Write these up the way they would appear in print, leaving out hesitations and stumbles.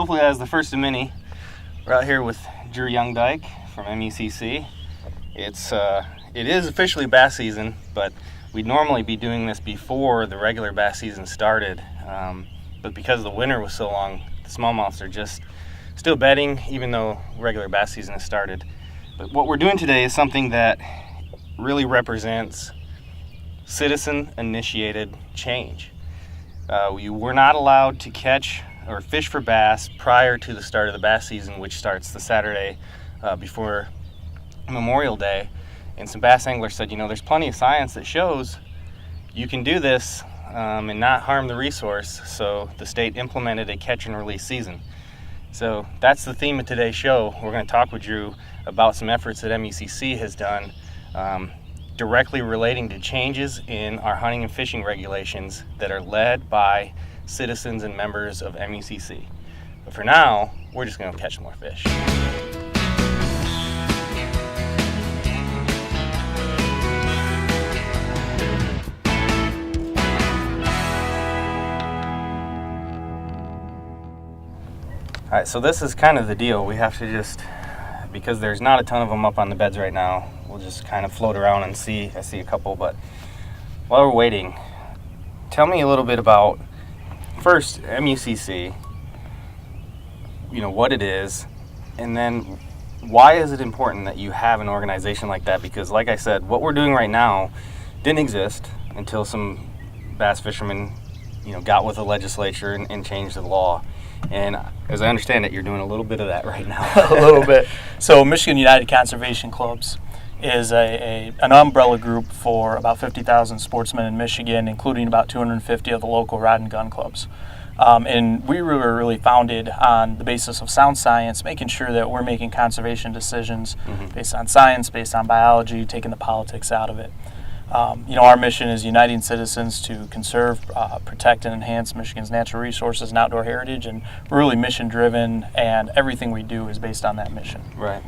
hopefully that is the first of many. We're out here with YoungeDyke from MUCC. It is officially bass season, but we'd normally be doing this before the regular bass season started. But because the winter was so long, the smallmouths are just still bedding, even though regular bass season has started. But what we're doing today is something that really represents citizen-initiated change. We were not allowed to catch or fish for bass prior to the start of the bass season, which starts the Saturday before Memorial Day. And some bass anglers said, there's plenty of science that shows you can do this and not harm the resource. So the state implemented a catch and release season. So that's the theme of today's show. We're going to talk with Drew about some efforts that MUCC has done directly relating to changes in our hunting and fishing regulations that are led by citizens and members of MUCC. But for now, we're just going to catch more fish. All right, so this is kind of the deal. We have to because there's not a ton of them up on the beds right now, we'll just kind of float around and see. I see a couple, but while we're waiting, tell me a little bit about, first, MUCC, what it is, and then why is it important that you have an organization like that? Because like I said, what we're doing right now didn't exist until some bass fishermen, got with the legislature and changed the law. And as I understand it, you're doing a little bit of that right now. A little bit. So Michigan United Conservation Clubs is an umbrella group for about 50,000 sportsmen in Michigan, including about 250 of the local rod and gun clubs. And we were really founded on the basis of sound science, making sure that we're making conservation decisions based on science, based on biology, taking the politics out of it. Our mission is uniting citizens to conserve, protect, and enhance Michigan's natural resources and outdoor heritage, and we're really mission-driven, and everything we do is based on that mission. Right.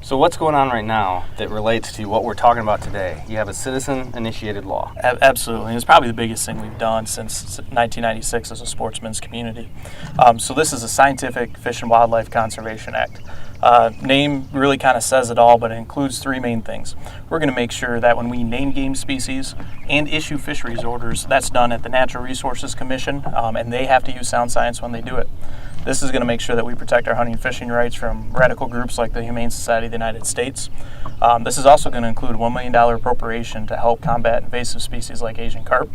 So what's going on right now that relates to what we're talking about today? You have a citizen-initiated law. Absolutely. It's probably the biggest thing we've done since 1996 as a sportsman's community. So this is a Scientific Fish and Wildlife Conservation Act. Name really kind of says it all, but it includes three main things. We're going to make sure that when we name game species and issue fisheries orders, that's done at the Natural Resources Commission, and they have to use sound science when they do it. This is going to make sure that we protect our hunting and fishing rights from radical groups like the Humane Society of the United States. This is also going to include a $1 million appropriation to help combat invasive species like Asian carp.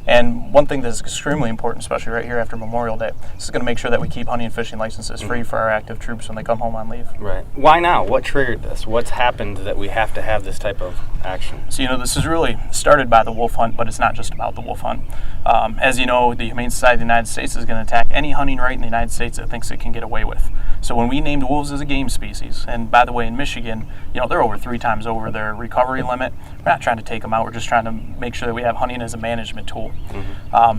And one thing that is extremely important, especially right here after Memorial Day, this is going to make sure that we keep hunting and fishing licenses free for our active troops when they come home on leave. Right. Why now? What triggered this? What's happened that we have to have this type of action? So, this is really started by the wolf hunt, but it's not just about the wolf hunt. As you know, the Humane Society of the United States is going to attack any hunting right in the United States that thinks it can get away with. So when we named wolves as a game species, and by the way, in Michigan, they're over 3 times over their recovery limit. We're not trying to take them out. We're just trying to make sure that we have hunting as a management tool.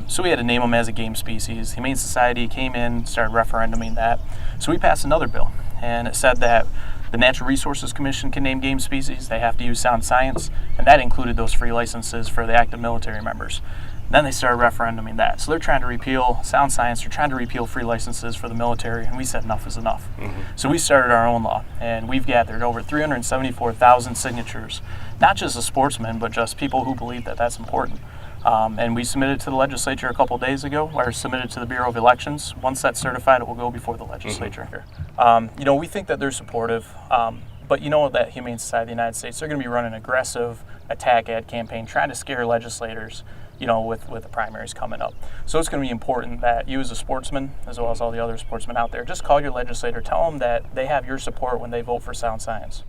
So we had to name them as a game species. The Humane Society came in, started referenduming that. So we passed another bill, and it said that the Natural Resources Commission can name game species. They have to use sound science, and that included those free licenses for the active military members. Then they started referenduming that. So they're trying to repeal sound science, they're trying to repeal free licenses for the military, and we said enough is enough. So we started our own law, and we've gathered over 374,000 signatures, not just as sportsmen, but just people who believe that that's important. And we submitted to the legislature a couple days ago, or submitted to the Bureau of Elections. Once that's certified, it will go before the legislature. We think that they're supportive, but that Humane Society of the United States, they're going to be running an aggressive attack ad campaign, trying to scare legislators, with the primaries coming up. So it's going to be important that you as a sportsman, as well as all the other sportsmen out there, just call your legislator, tell them that they have your support when they vote for sound science.